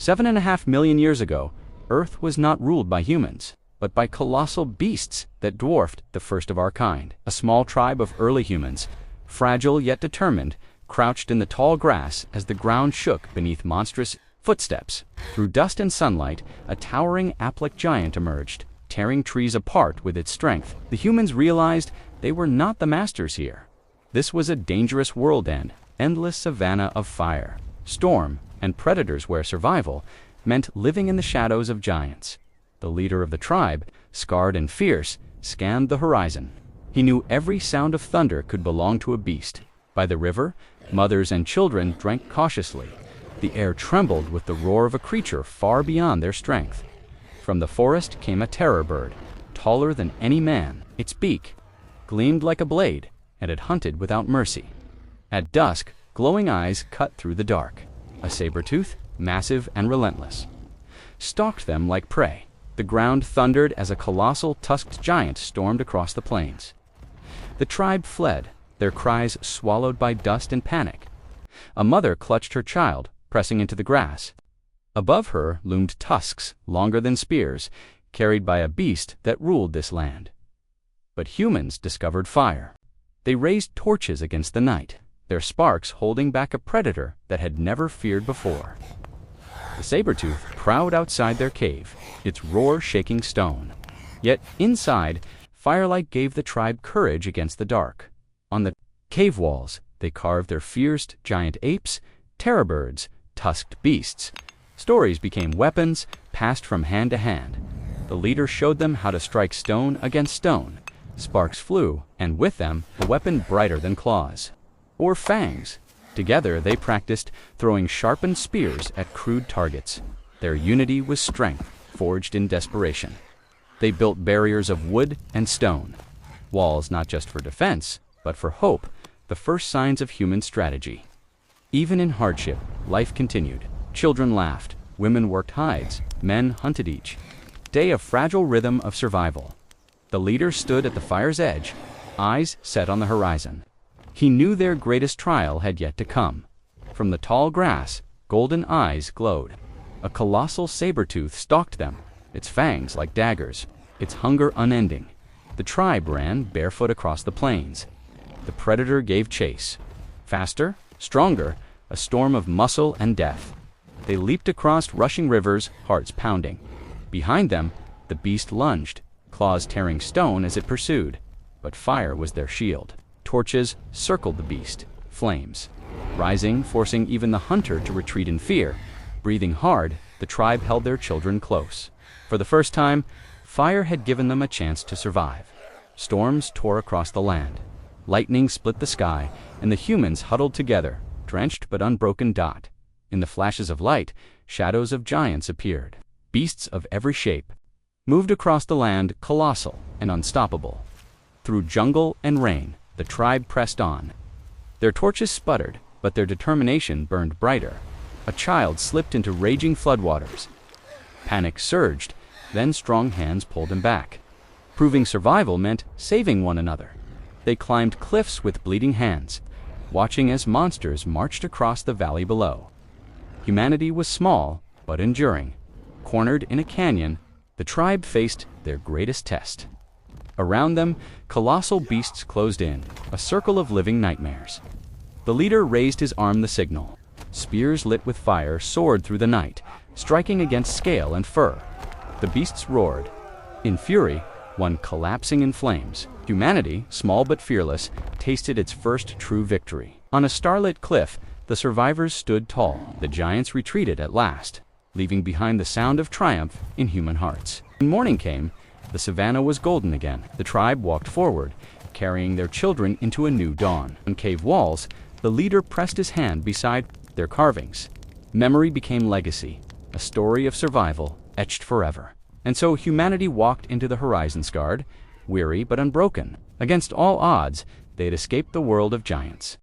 7.5 million years ago, Earth was not ruled by humans, but by colossal beasts that dwarfed the first of our kind. A small tribe of early humans, fragile yet determined, crouched in the tall grass as the ground shook beneath monstrous footsteps. Through dust and sunlight, a towering ape-like giant emerged, tearing trees apart with its strength. The humans realized they were not the masters here. This was a dangerous world, and endless savanna of fire, storm, and predators where survival meant living in the shadows of giants. The leader of the tribe, scarred and fierce, scanned the horizon. He knew every sound of thunder could belong to a beast. By the river, mothers and children drank cautiously. The air trembled with the roar of a creature far beyond their strength. From the forest came a terror bird, taller than any man. Its beak gleamed like a blade, and it hunted without mercy. At dusk, glowing eyes cut through the dark. A saber-tooth, massive and relentless, stalked them like prey. The ground thundered as a colossal tusked giant stormed across the plains. The tribe fled, their cries swallowed by dust and panic. A mother clutched her child, pressing into the grass. Above her loomed tusks, longer than spears, carried by a beast that ruled this land. But humans discovered fire. They raised torches against the night, their sparks holding back a predator that had never feared before. The saber-tooth prowled outside their cave, its roar shaking stone. Yet inside, firelight gave the tribe courage against the dark. On the cave walls, they carved their fierce giant apes, terror birds, tusked beasts. Stories became weapons, passed from hand to hand. The leader showed them how to strike stone against stone. Sparks flew, and with them, a weapon brighter than claws or fangs. Together, they practiced throwing sharpened spears at crude targets. Their unity was strength, forged in desperation. They built barriers of wood and stone, walls not just for defense, but for hope, the first signs of human strategy. Even in hardship, life continued. Children laughed, women worked hides, men hunted each day, a fragile rhythm of survival. The leader stood at the fire's edge, eyes set on the horizon. He knew their greatest trial had yet to come. From the tall grass, golden eyes glowed. A colossal saber-tooth stalked them, its fangs like daggers, its hunger unending. The tribe ran barefoot across the plains. The predator gave chase. Faster, stronger, a storm of muscle and death. They leaped across rushing rivers, hearts pounding. Behind them, the beast lunged, claws tearing stone as it pursued. But fire was their shield. Torches circled the beast, flames rising, forcing even the hunter to retreat in fear. Breathing hard, the tribe held their children close. For the first time, fire had given them a chance to survive. Storms tore across the land. Lightning split the sky, and the humans huddled together, drenched but unbroken dot. In the flashes of light, shadows of giants appeared. Beasts of every shape moved across the land, colossal and unstoppable. Through jungle and rain, the tribe pressed on. Their torches sputtered, but their determination burned brighter. A child slipped into raging floodwaters. Panic surged, then strong hands pulled him back. Proving survival meant saving one another. They climbed cliffs with bleeding hands, watching as monsters marched across the valley below. Humanity was small, but enduring. Cornered in a canyon, the tribe faced their greatest test. Around them, colossal beasts closed in, a circle of living nightmares. The leader raised his arm, the signal. Spears lit with fire soared through the night, striking against scale and fur. The beasts roared. In fury, one collapsing in flames. Humanity, small but fearless, tasted its first true victory. On a starlit cliff, the survivors stood tall. The giants retreated at last, leaving behind the sound of triumph in human hearts. When morning came, the savannah was golden again. The tribe walked forward, carrying their children into a new dawn. On cave walls, the leader pressed his hand beside their carvings. Memory became legacy, a story of survival etched forever. And so humanity walked into the horizon, scarred, weary but unbroken. Against all odds, they had escaped the world of giants.